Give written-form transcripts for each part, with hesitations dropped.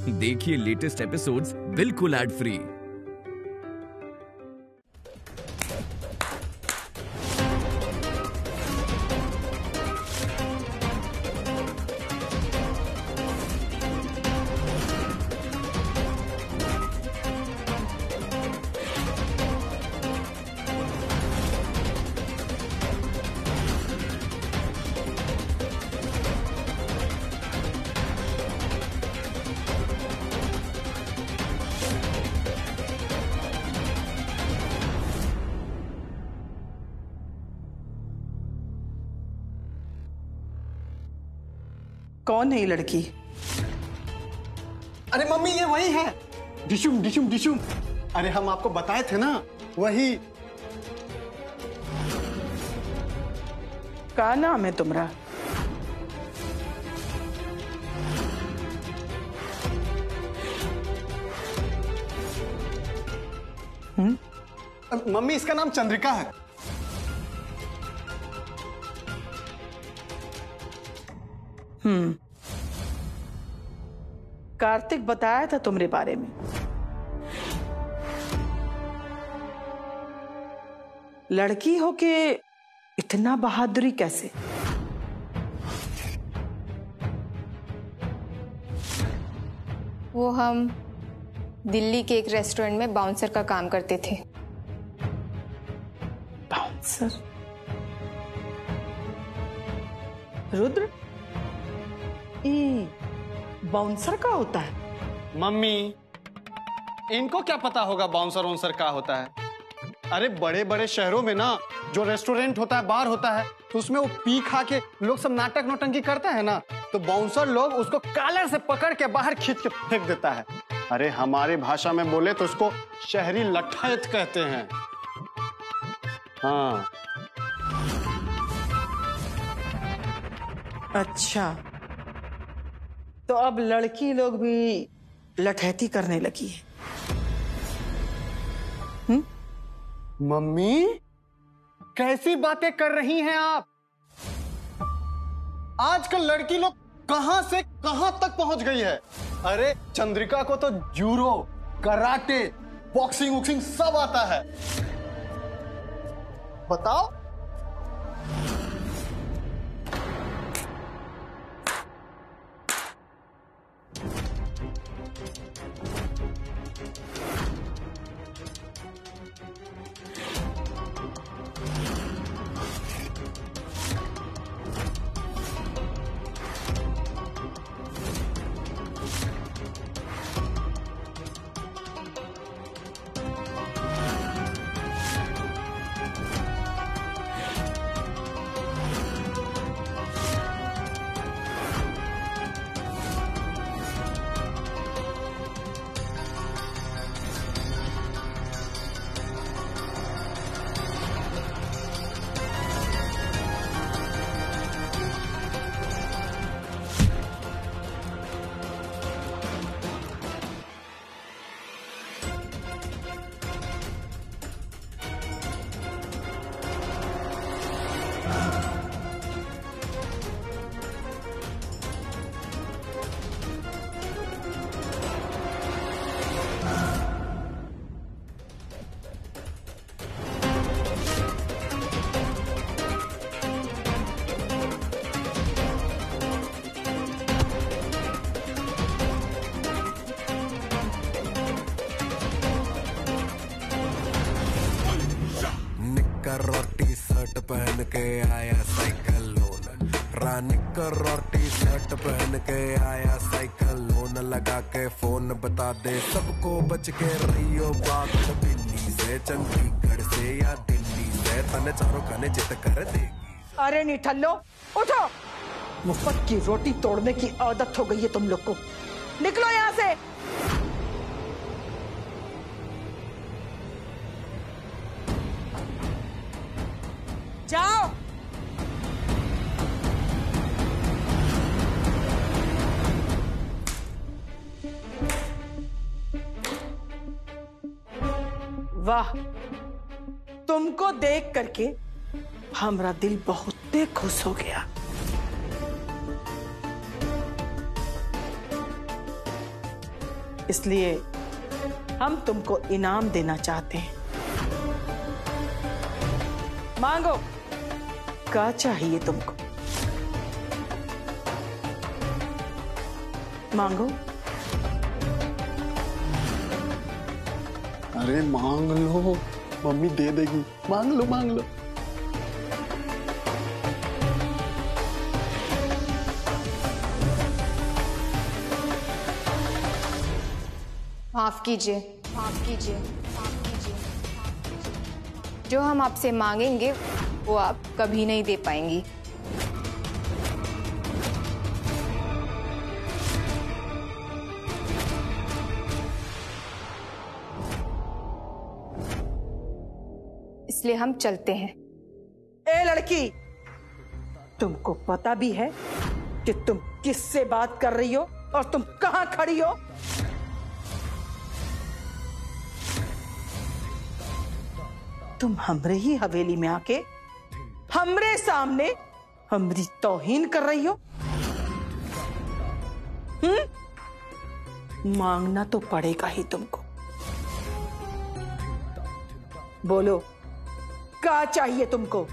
देखिए latest episodes बिल्कुल ad free. कौन है ये लड़की? अरे मम्मी ये वही है, डिशुम डिशुम डिशुम। अरे हम आपको बताए थे ना, वही। क्या नाम है तुम्हारा? मम्मी इसका नाम चंद्रिका है। कार्तिक बताया था तुम्हारे बारे में। लड़की हो के इतना बहादुरी कैसे? वो हम दिल्ली के एक रेस्टोरेंट में बाउंसर का काम करते थे। बाउंसर? रुद्र, बाउंसर का होता है? मम्मी इनको क्या पता होगा बाउंसर वाउंसर क्या होता है। अरे बड़े बड़े शहरों में ना जो रेस्टोरेंट होता है, बार होता है, तो उसमें वो पी खा के लोग सब नाटक नौटंकी करते हैं ना, तो बाउंसर लोग उसको कॉलर से पकड़ के बाहर खींच के फेंक देता है। अरे हमारी भाषा में बोले तो उसको शहरी लट्ठायत कहते हैं। हाँ। अच्छा, तो अब लड़की लोग भी लठैती करने लगी है। मम्मी कैसी बातें कर रही हैं आप? आजकल लड़की लोग कहां से कहां तक पहुंच गई है। अरे चंद्रिका को तो जूडो, कराटे, बॉक्सिंग वॉक्सिंग सब आता है। बताओ। और टी शर्ट पहन के आया साइकिल लोन, रानिकर और टी शर्ट पहन के आया साइकिल लोन, लगा के फोन बता दे सबको बच के रहियो बात, दिल्ली से चंडीगढ़ से या दिल्ली से तने चारों खाने जित कर देगी। अरे निठल्लो उठो, मुफ्त की रोटी तोड़ने की आदत हो गई है तुम लोग को, निकलो यहाँ से। जाओ। वाह, तुमको देख करके हमारा दिल बहुत खुश हो गया। इसलिए हम तुमको इनाम देना चाहते हैं। मांगो, क्या चाहिए तुमको? मांगो। अरे मांग लो, मम्मी दे देगी। मांग लो मांग लो। माफ कीजिए, माफ कीजिए, माफ कीजिए। जो हम आपसे मांगेंगे वो आप कभी नहीं दे पाएंगी। इसलिए हम चलते हैं। ए लड़की, तुमको पता भी है कि तुम किससे बात कर रही हो और तुम कहां खड़ी हो? तुम हमरे ही हवेली में आके हमरे सामने हमरी तौहीन कर रही हो। मांगना तो पड़ेगा ही तुमको। बोलो, क्या चाहिए तुमको?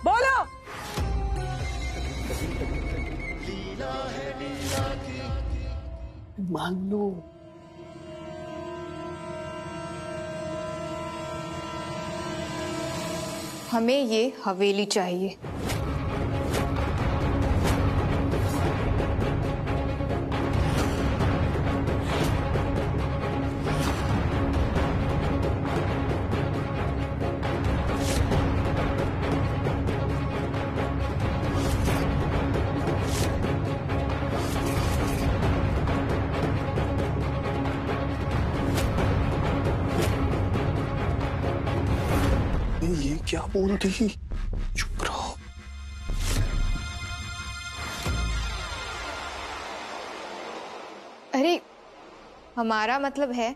बोलो। मांग लो। हमें ये हवेली चाहिए। ये क्या बोलती? चुप रहो। अरे, हमारा मतलब है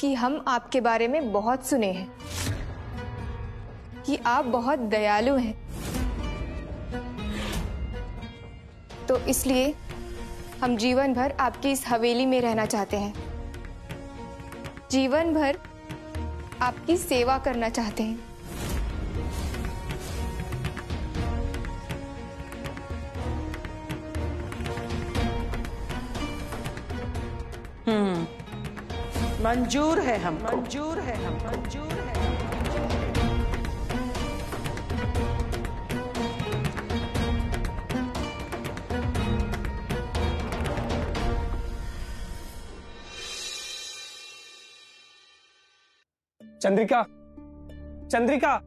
कि हम आपके बारे में बहुत सुने हैं कि आप बहुत दयालु हैं। तो इसलिए हम जीवन भर आपकी इस हवेली में रहना चाहते हैं। जीवन भर आपकी सेवा करना चाहते हैं। मंजूर है हम, मंजूर है हम, मंजूर है। चंद्रिका, चंद्रिका,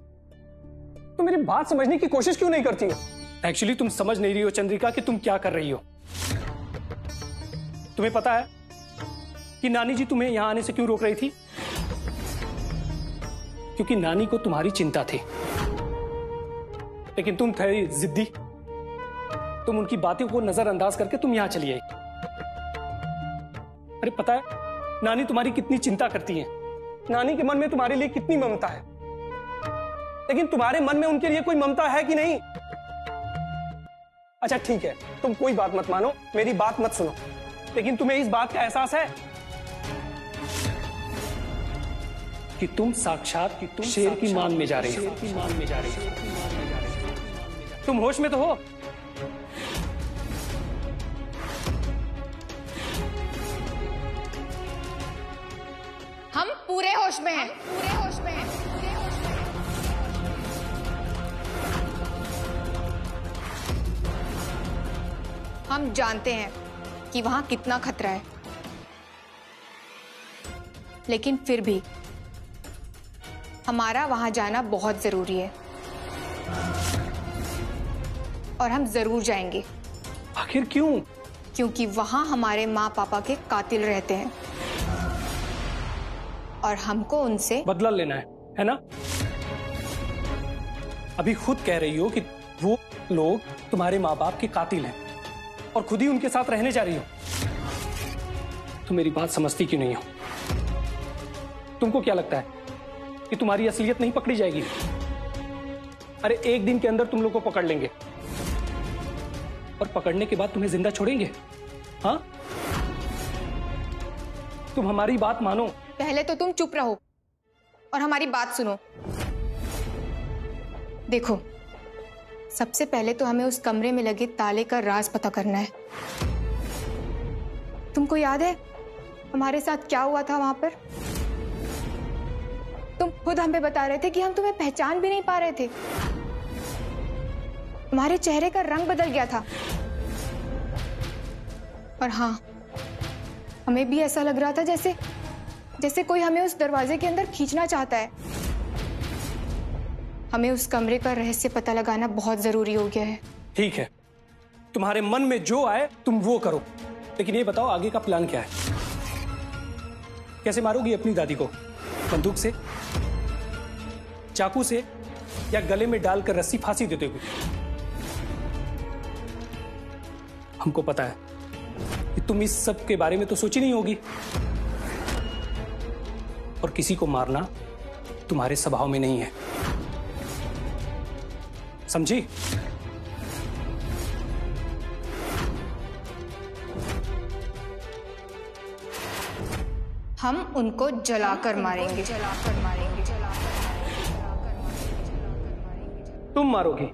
तुम मेरी बात समझने की कोशिश क्यों नहीं करती हो? एक्चुअली तुम समझ नहीं रही हो चंद्रिका कि तुम क्या कर रही हो। तुम्हें पता है कि नानी जी तुम्हें यहां आने से क्यों रोक रही थी? क्योंकि नानी को तुम्हारी चिंता थी, लेकिन तुम थे जिद्दी। तुम उनकी बातों को नजरअंदाज करके तुम यहां चली आई। अरे पता है नानी तुम्हारी कितनी चिंता करती है, नानी के मन में तुम्हारे लिए कितनी ममता है, लेकिन तुम्हारे मन में उनके लिए कोई ममता है कि नहीं? अच्छा ठीक है, तुम कोई बात मत मानो, मेरी बात मत सुनो, लेकिन तुम्हें इस बात का एहसास है कि तुम साक्षात शेर की मान में जा रही हो। तुम होश में तो हो? हम पूरे होश में हैं, पूरे होश में हैं, पूरे होश में हैं। हम जानते हैं कि वहां कितना खतरा है, लेकिन फिर भी हमारा वहां जाना बहुत जरूरी है और हम जरूर जाएंगे। आखिर क्यों? क्योंकि वहां हमारे माँ पापा के कातिल रहते हैं और हमको उनसे बदला लेना है ना? अभी खुद कह रही हो कि वो लोग तुम्हारे माँ बाप के कातिल हैं और खुद ही उनके साथ रहने जा रही हो। तुम मेरी बात समझती क्यों नहीं हो? तुमको क्या लगता है कि तुम्हारी असलियत नहीं पकड़ी जाएगी? अरे एक दिन के अंदर तुम लोग को पकड़ लेंगे और पकड़ने के बाद तुम्हें जिंदा छोड़ेंगे। हाँ, तुम हमारी बात मानो। पहले तो तुम चुप रहो और हमारी बात सुनो। देखो, सबसे पहले तो हमें उस कमरे में लगे ताले का राज पता करना है। तुमको याद है हमारे साथ क्या हुआ था वहां पर? तुम खुद हमें बता रहे थे कि हम तुम्हें पहचान भी नहीं पा रहे थे। तुम्हारे चेहरे का रंग बदल गया था। और हाँ, हमें भी ऐसा लग रहा था जैसे कोई हमें उस दरवाजे के अंदर खींचना चाहता है। हमें उस कमरे का रहस्य पता लगाना बहुत जरूरी हो गया है। ठीक है, तुम्हारे मन में जो आए तुम वो करो, लेकिन ये बताओ आगे का प्लान क्या है? कैसे मारोगी अपनी दादी को? बंदूक से, चाकू से, या गले में डालकर रस्सी फांसी देते हुए? हमको पता है कि तुम इस सब के बारे में तो सोची नहीं होगी, और किसी को मारना तुम्हारे स्वभाव में नहीं है, समझी? हम उनको जलाकर मारेंगे। तुम मारोगी?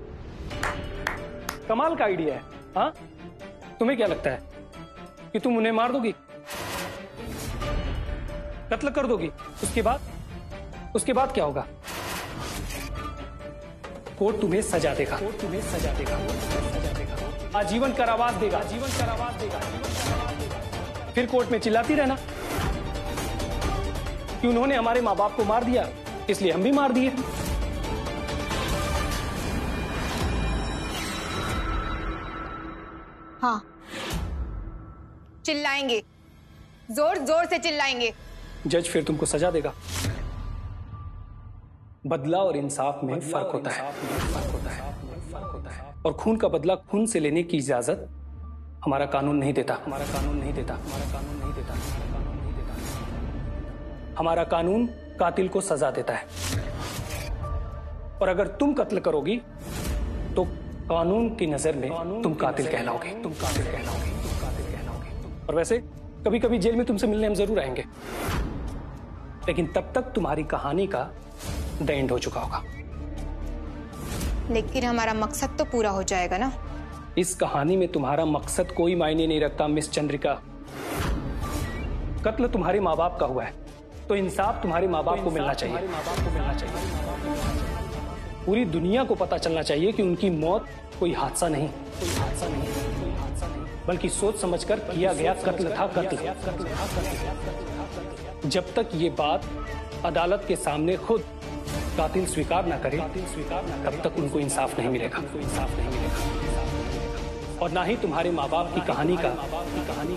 कमाल का आइडिया है। हाँ, तुम्हें क्या लगता है कि तुम उन्हें मार दोगी, कत्ल कर दोगी? उसके बाद क्या होगा? कोर्ट तुम्हें सजा देगा, आजीवन कारावास देगा। फिर कोर्ट में चिल्लाती रहना कि उन्होंने हमारे माँ बाप को मार दिया, इसलिए हम भी मार दिए। हाँ, चिल्लाएंगे, जोर जोर से चिल्लाएंगे। जज फिर तुमको सजा देगा। बदला और इंसाफ में फर्क होता है, और खून का बदला खून से लेने की इजाजत हमारा कानून नहीं देता। हमारा कानून कातिल को सजा देता है, और अगर तुम कत्ल करोगी तो कानून की नजर में तुम कातिल कहलाओगे। और वैसे कभी कभी जेल में तुमसे मिलने हम जरूर आएंगे, लेकिन तब तक तुम्हारी कहानी का द एंड हो चुका होगा। लेकिन हमारा मकसद तो पूरा हो जाएगा ना? इस कहानी में तुम्हारा मकसद कोई मायने नहीं रखता मिस चंद्रिका। कत्ल तुम्हारे माँ बाप का हुआ है, तो इंसाफ तुम्हारे माँ बाप को मिलना चाहिए। पूरी दुनिया को पता चलना चाहिए कि उनकी मौत कोई हादसा नहीं, बल्कि सोच समझकर किया गया कत्ल था। जब तक ये बात अदालत के सामने खुद कातिल स्वीकार ना करे, तब तक उनको इंसाफ नहीं मिलेगा, और ना ही तुम्हारे माँ बाप की कहानी का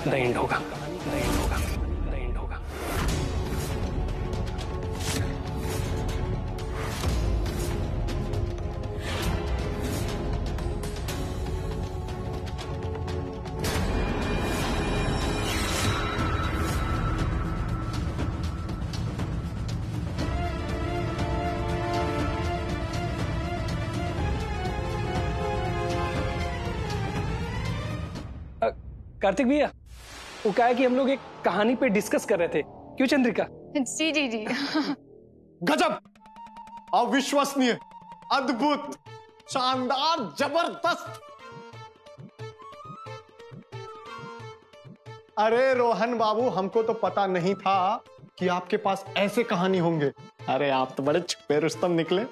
द एंड होगा। कार्तिक भैया, वो क्या है कि हम लोग एक कहानी पे डिस्कस कर रहे थे, क्यों चंद्रिका? जी। गजब, अविश्वसनीय, अद्भुत, शानदार, जबरदस्त। अरे रोहन बाबू, हमको तो पता नहीं था कि आपके पास ऐसे कहानी होंगे। अरे आप तो बड़े छुपे रुस्तम निकले।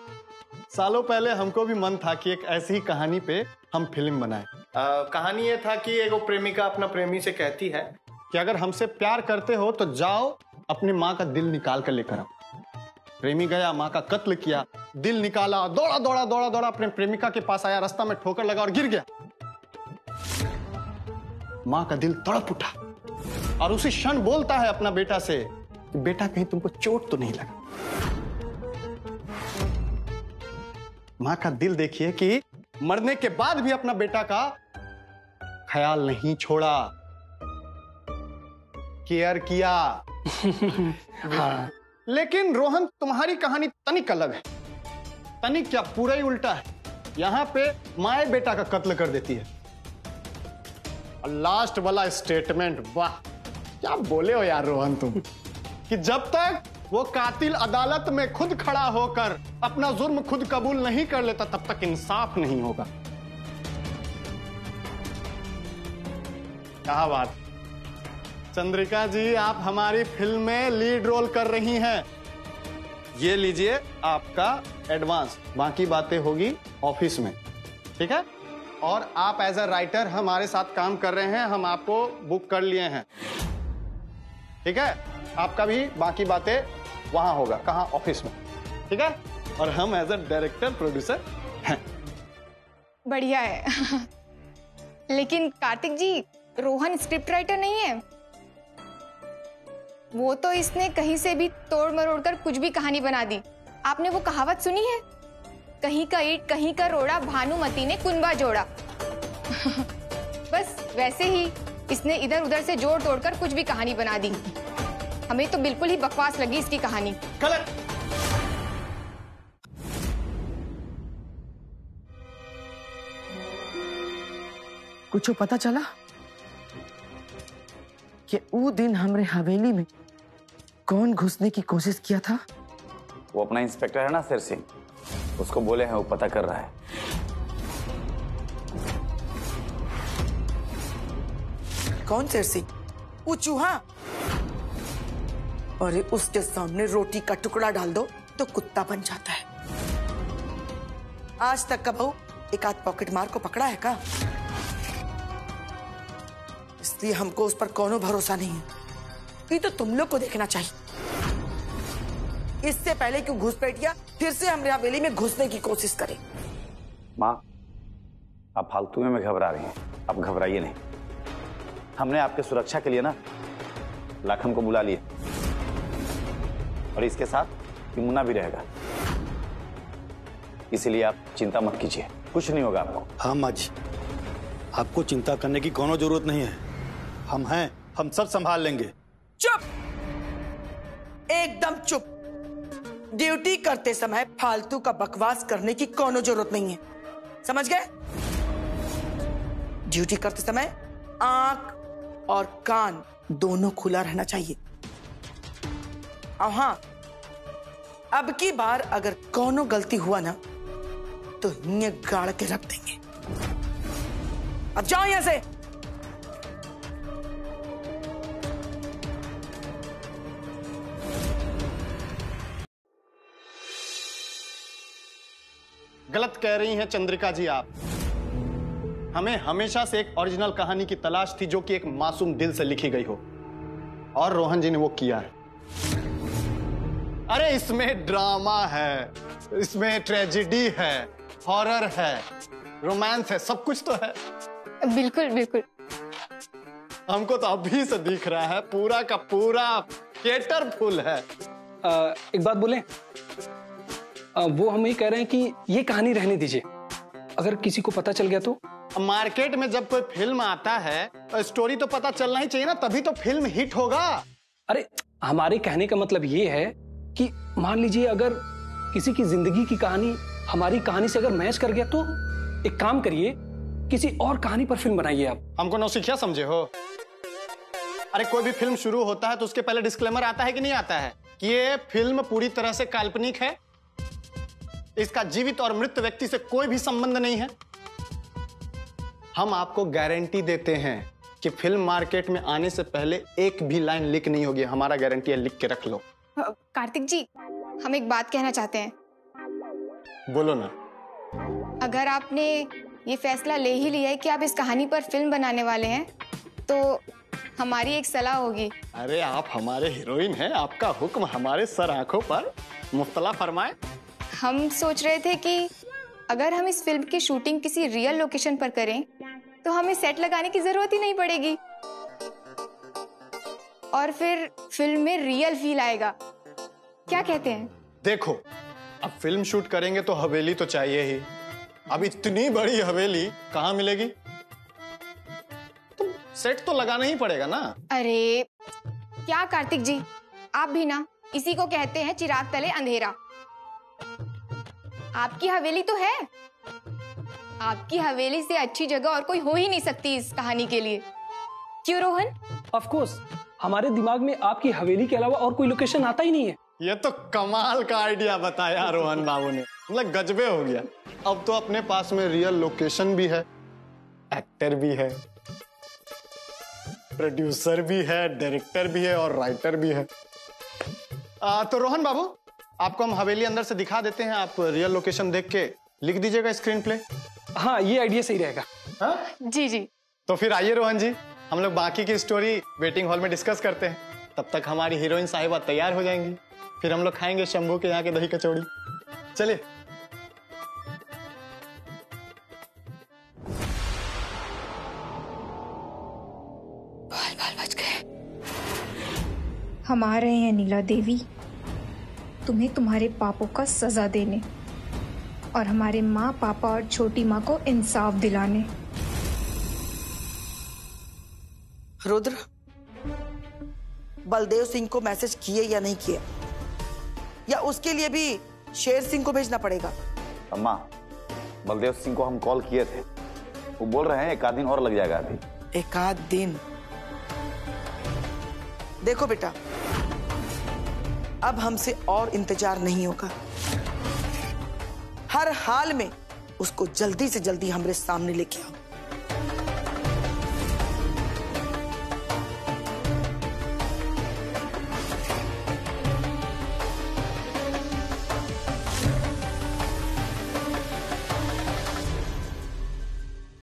सालों पहले हमको भी मन था कि एक ऐसी ही कहानी पे हम फिल्म बनाएं। कहानी ये था कि एगो प्रेमिका अपना प्रेमी से कहती है कि अगर हमसे प्यार करते हो तो जाओ अपनी माँ का दिल निकाल कर लेकर आओ। प्रेमी गया, माँ का कत्ल किया, दिल निकाला, दौड़ा अपने प्रेमिका के पास आया, रास्ता में ठोकर लगा और गिर गया। माँ का दिल तड़प उठा और उसी क्षण बोलता है अपना बेटा से, बेटा कहीं तुमको चोट तो नहीं लगा। माँ का दिल देखिए कि मरने के बाद भी अपना बेटा का ख्याल नहीं छोड़ा, केयर किया। हाँ। लेकिन रोहन, तुम्हारी कहानी तनिक अलग है। तनिक क्या, पूरा ही उल्टा है। यहां पे माए बेटा का कत्ल कर देती है, और लास्ट वाला स्टेटमेंट, वाह, क्या बोले हो यार रोहन तुम कि जब तक वो कातिल अदालत में खुद खड़ा होकर अपना जुर्म खुद कबूल नहीं कर लेता तब तक इंसाफ नहीं होगा। क्या बात। चंद्रिका जी, आप हमारी फिल्म में लीड रोल कर रही हैं। ये लीजिए आपका एडवांस, बाकी बातें होगी ऑफिस में, ठीक है? और आप एज अ राइटर हमारे साथ काम कर रहे हैं, हम आपको बुक कर लिए हैं, ठीक है? आपका भी बाकी बातें वहां होगा, कहां? ऑफिस में, ठीक है? और हम एज अ डायरेक्टर प्रोड्यूसर हैं। बढ़िया है। लेकिन कार्तिक जी, रोहन स्क्रिप्ट राइटर नहीं है। वो तो इसने कहीं से भी तोड़ मरोड़ कर कुछ भी कहानी बना दी। आपने वो कहावत सुनी है, कहीं का ईंट कहीं का रोड़ा, भानुमती ने कुनबा जोड़ा। बस वैसे ही इसने इधर उधर से जोड़ तोड़कर कुछ भी कहानी बना दी। हमें तो बिल्कुल ही बकवास लगी इसकी कहानी। गलत। कुछ पता चला कि वो दिन हमरे हवेली में कौन घुसने की कोशिश किया था? वो अपना इंस्पेक्टर है ना शेर सिंह, उसको बोले हैं, वो पता कर रहा है। कौन शेर सिंह? वो चूहा? और उसके सामने रोटी का टुकड़ा डाल दो तो कुत्ता बन जाता है। आज तक कब एक आध पॉकेट मार को पकड़ा है का? इसलिए हमको उस पर कोनो भरोसा नहीं है। ये तो तुम लोग को देखना चाहिए। इससे पहले क्यों घुसपैठिया फिर से हमारे हवेली में घुसने की कोशिश करे। माँ, आप फालतू में घबरा रही हैं। आप घबराइए नहीं। हमने आपके सुरक्षा के लिए ना लाखन को बुला लिया, और इसके साथ यमुना भी रहेगा, इसलिए आप चिंता मत कीजिए, कुछ नहीं होगा आपको। हाँ माँ जी, आपको चिंता करने की कोनो जरूरत नहीं है। हम हैं, हम सब संभाल लेंगे। चुप, एकदम चुप। ड्यूटी करते समय फालतू का बकवास करने की कोनो जरूरत नहीं है, समझ गए? ड्यूटी करते समय आंख और कान दोनों खुला रहना चाहिए। और हाँ, अब की बार अगर कोनो गलती हुआ ना तो हिंगे गाड़ के रख देंगे। अब जाओ यहां से। गलत कह रही हैं चंद्रिका जी आप। हमें हमेशा से एक ओरिजिनल कहानी की तलाश थी जो कि एक मासूम दिल से लिखी गई हो, और रोहन जी ने वो किया है। अरे इसमें ड्रामा है, इसमें ट्रेजेडी है, हॉरर है, रोमांस है, सब कुछ तो है। बिल्कुल बिल्कुल। हमको तो अभी से दिख रहा है पूरा का पूरा थिएटर फुल है। एक बात बोले, वो हम ये कह रहे हैं कि ये कहानी रहने दीजिए। अगर किसी को पता चल गया तो? मार्केट में जब कोई फिल्म आता है तो स्टोरी तो पता चलना ही चाहिए ना, तभी तो फिल्म हिट होगा। अरे हमारे कहने का मतलब ये है कि मान लीजिए अगर किसी की जिंदगी की कहानी हमारी कहानी से अगर मैच कर गया तो एक काम करिए, किसी और कहानी पर फिल्म बनाइए आप। हमको नौसिखिया समझे हो? अरे कोई भी फिल्म शुरू होता है तो उसके पहले डिस्क्लेमर आता है कि नहीं आता है कि ये फिल्म पूरी तरह से काल्पनिक है, इसका जीवित और मृत व्यक्ति से कोई भी संबंध नहीं है। हम आपको गारंटी देते हैं कि फिल्म मार्केट में आने से पहले एक भी लाइन लीक नहीं होगी। हमारा गारंटी है, लिख के रख लो। कार्तिक जी, हम एक बात कहना चाहते हैं। बोलो ना। अगर आपने ये फैसला ले ही लिया है कि आप इस कहानी पर फिल्म बनाने वाले हैं तो हमारी एक सलाह होगी। अरे आप हमारे हीरोइन हैं, आपका हुक्म हमारे सर आंखों पर, मुफ्तला फरमाए। हम सोच रहे थे कि अगर हम इस फिल्म की शूटिंग किसी रियल लोकेशन पर करें तो हमें सेट लगाने की जरूरत ही नहीं पड़ेगी, और फिर फिल्म में रियल फील आएगा। क्या कहते हैं? देखो, अब फिल्म शूट करेंगे तो हवेली तो चाहिए ही। अब इतनी बड़ी हवेली कहाँ मिलेगी? तो सेट तो लगाना ही पड़ेगा ना। अरे क्या कार्तिक जी, आप भी ना इसी को कहते हैं चिराग तले अंधेरा। आपकी हवेली तो है, आपकी हवेली से अच्छी जगह और कोई हो ही नहीं सकती इस कहानी के लिए। क्यों रोहन? ऑफ कोर्स हमारे दिमाग में आपकी हवेली के अलावा और कोई लोकेशन आता ही नहीं है। ये तो कमाल का आइडिया बताया रोहन बाबू ने, मतलब गजबे हो गया। अब तो अपने पास में रियल लोकेशन भी है, एक्टर भी है, प्रोड्यूसर भी है, डायरेक्टर भी है और राइटर भी है। तो रोहन बाबू, आपको हम हवेली अंदर से दिखा देते हैं, आप रियल लोकेशन देख के लिख दीजिएगा स्क्रीन प्ले। हाँ, ये आइडिया सही रहेगा। हाँ? जी जी। तो फिर आइए रोहन जी, हम लोग बाकी की स्टोरी वेटिंग हॉल में डिस्कस करते हैं। तब तक हमारी हीरोइन साहिबा तैयार हो जाएंगी, फिर हम लोग खाएंगे शंभू के यहाँ के दही कचौड़ी। चलिए। बाल बच गए। हम आ रहे हैं नीला देवी, तुम्हें तुम्हारे पापों का सजा देने और हमारे माँ पापा और छोटी माँ को इंसाफ दिलाने। रुद्र, बलदेव सिंह को मैसेज किए या नहीं किए, या उसके लिए भी शेर सिंह को भेजना पड़ेगा? अम्मा, बलदेव सिंह को हम कॉल किए थे, वो बोल रहे हैं 1 आध दिन और लग जाएगा। अभी 1 आध दिन? देखो बेटा, अब हमसे और इंतजार नहीं होगा। हर हाल में उसको जल्दी से जल्दी हमारे सामने लेके आओ।